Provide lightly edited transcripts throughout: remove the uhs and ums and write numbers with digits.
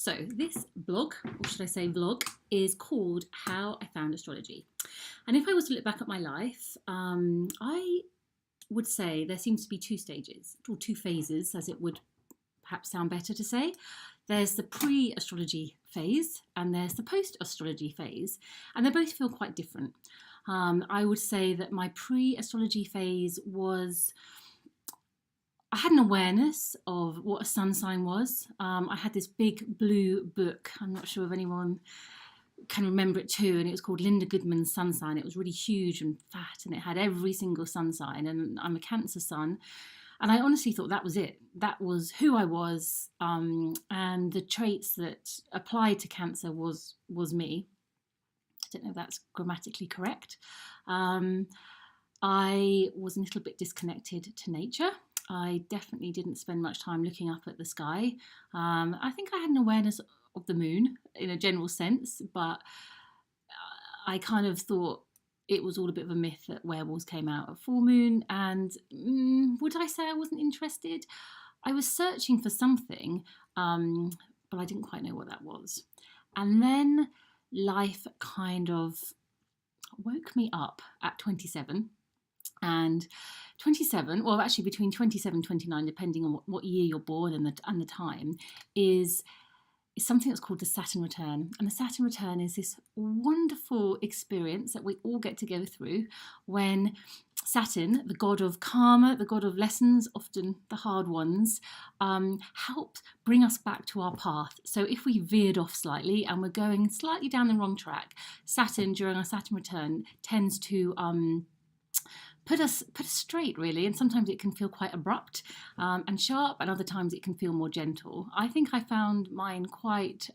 So this blog, or should I say vlog, is called How I Found Astrology. And if I was to look back at my life, I would say there seems to be two stages, or two phases, as it would perhaps sound better to say. There's the pre-astrology phase and there's the post-astrology phase, and they both feel quite different. I would say that my pre-astrology phase was, I had an awareness of what a sun sign was. I had this big blue book. I'm not sure if anyone can remember it too, and it was called Linda Goodman's Sun Sign. It was really huge and fat, and it had every single sun sign, and I'm a Cancer sun. And I honestly thought that was it. That was who I was, and the traits that applied to Cancer was me. I don't know if that's grammatically correct. I was a little bit disconnected to nature. I definitely didn't spend much time looking up at the sky. I think I had an awareness of the moon in a general sense, but I kind of thought it was all a bit of a myth that werewolves came out at full moon, and would I say I wasn't interested? I was searching for something, but I didn't quite know what that was. And then life kind of woke me up at 27. And 27, well, actually between 27 and 29, depending on what year you're born and the time, is something that's called the Saturn return. And the Saturn return is this wonderful experience that we all get to go through when Saturn, the god of karma, the god of lessons, often the hard ones, helps bring us back to our path. So if we veered off slightly and we're going slightly down the wrong track, Saturn, during our Saturn return, tends to put us straight, really, and sometimes it can feel quite abrupt and sharp, and other times it can feel more gentle. I think I found mine quite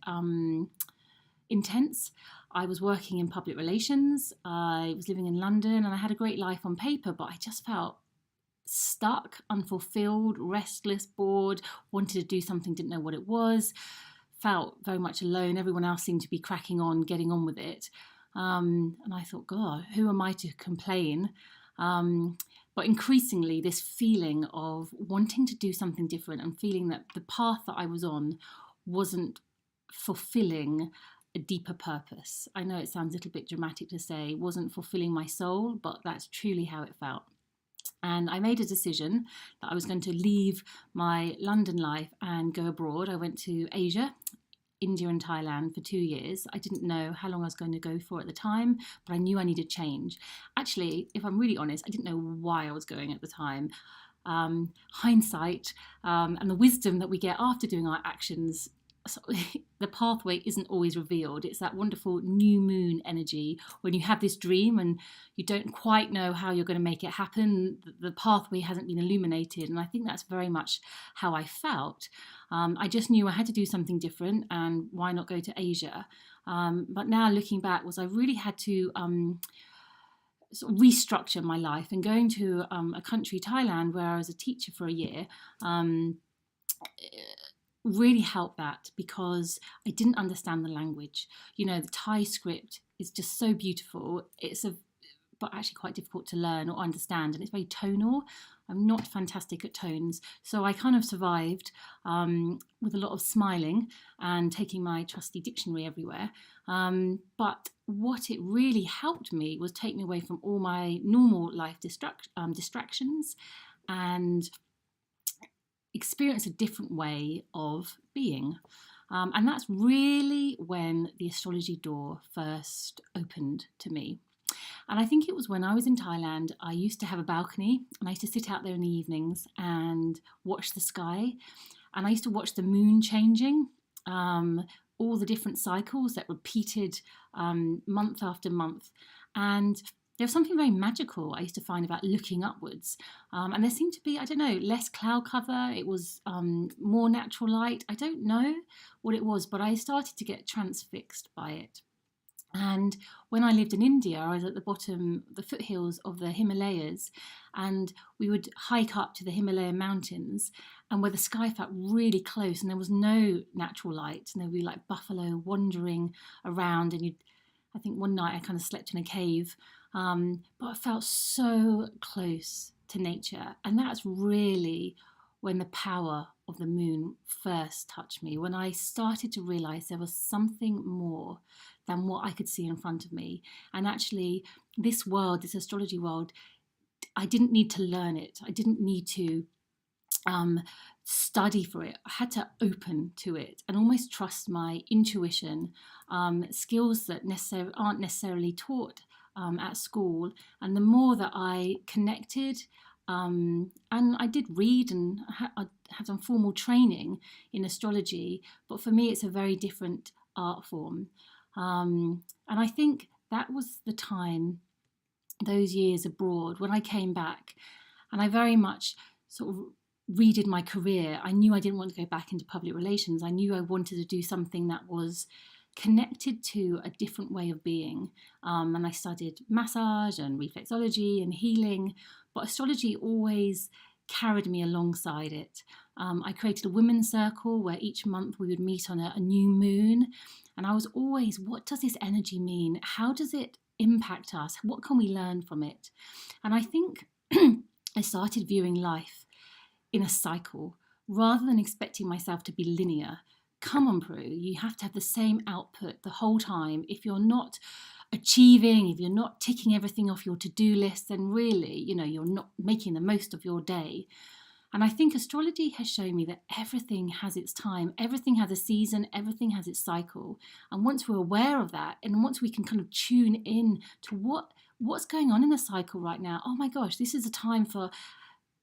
intense. I was working in public relations, I was living in London, and I had a great life on paper, but I just felt stuck, unfulfilled, restless, bored, wanted to do something, didn't know what it was, felt very much alone. Everyone else seemed to be cracking on, getting on with it. And I thought, God, who am I to complain? But increasingly this feeling of wanting to do something different and feeling that the path that I was on wasn't fulfilling a deeper purpose. I know it sounds a little bit dramatic to say wasn't fulfilling my soul, but that's truly how it felt. And I made a decision that I was going to leave my London life and go abroad. I went to Asia, India and Thailand for 2 years. I didn't know how long I was going to go for at the time, but I knew I needed change. Actually, if I'm really honest, I didn't know why I was going at the time. Hindsight and the wisdom that we get after doing our actions, the pathway isn't always revealed. It's that wonderful new moon energy when you have this dream and you don't quite know how you're going to make it happen. The pathway hasn't been illuminated, and I think that's very much how I felt. I just knew I had to do something different, and why not go to Asia? But now looking back, I really had to sort of restructure my life, and going to a country, Thailand, where I was a teacher for a year, really helped that, because I didn't understand the language. You know, the Thai script is just so beautiful. But actually quite difficult to learn or understand, and it's very tonal. I'm not fantastic at tones, so I kind of survived with a lot of smiling and taking my trusty dictionary everywhere. But what it really helped me was take me away from all my normal life distractions and experience a different way of being. And that's really when the astrology door first opened to me. And I think it was when I was in Thailand. I used to have a balcony, and I used to sit out there in the evenings and watch the sky. And I used to watch the moon changing, all the different cycles that repeated month after month. And there was something very magical I used to find about looking upwards. And there seemed to be, I don't know, less cloud cover. It was more natural light. I don't know what it was, but I started to get transfixed by it. And when I lived in India, I was at the bottom, the foothills of the Himalayas, and we would hike up to the Himalayan mountains, and where the sky felt really close and there was no natural light, and there would be like buffalo wandering around, and I think one night I kind of slept in a cave, but I felt so close to nature. And that's really when the power of the moon first touched me, when I started to realize there was something more than what I could see in front of me. And actually, this world, this astrology world, I didn't need to learn it. I didn't need to study for it. I had to open to it and almost trust my intuition, skills that aren't necessarily taught at school. And the more that I connected, and I did read and I had some formal training in astrology, but for me, it's a very different art form. And I think that was the time, those years abroad, when I came back, and I very much sort of redid my career. I knew I didn't want to go back into public relations. I knew I wanted to do something that was connected to a different way of being. And I studied massage and reflexology and healing, but astrology always carried me alongside it. I created a women's circle where each month we would meet on a new moon. And I was always, what does this energy mean? How does it impact us? What can we learn from it? And I think I started viewing life in a cycle rather than expecting myself to be linear. Come on, Prue, you have to have the same output the whole time. If you're not achieving, if you're not ticking everything off your to-do list, then really, you're not making the most of your day. And I think astrology has shown me that everything has its time, everything has a season, everything has its cycle. And once we're aware of that, and once we can kind of tune in to what's going on in the cycle right now, oh my gosh, this is a time for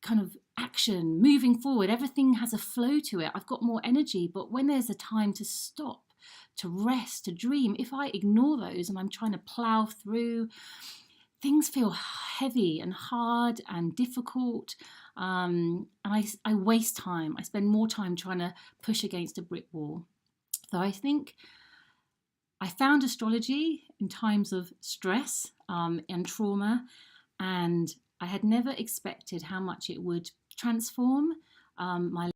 kind of action, moving forward. Everything has a flow to it. I've got more energy. But when there's a time to stop, to rest, to dream, if I ignore those and I'm trying to plow through, things feel heavy and hard and difficult. And I waste time. I spend more time trying to push against a brick wall. So I think I found astrology in times of stress and trauma, and I had never expected how much it would transform my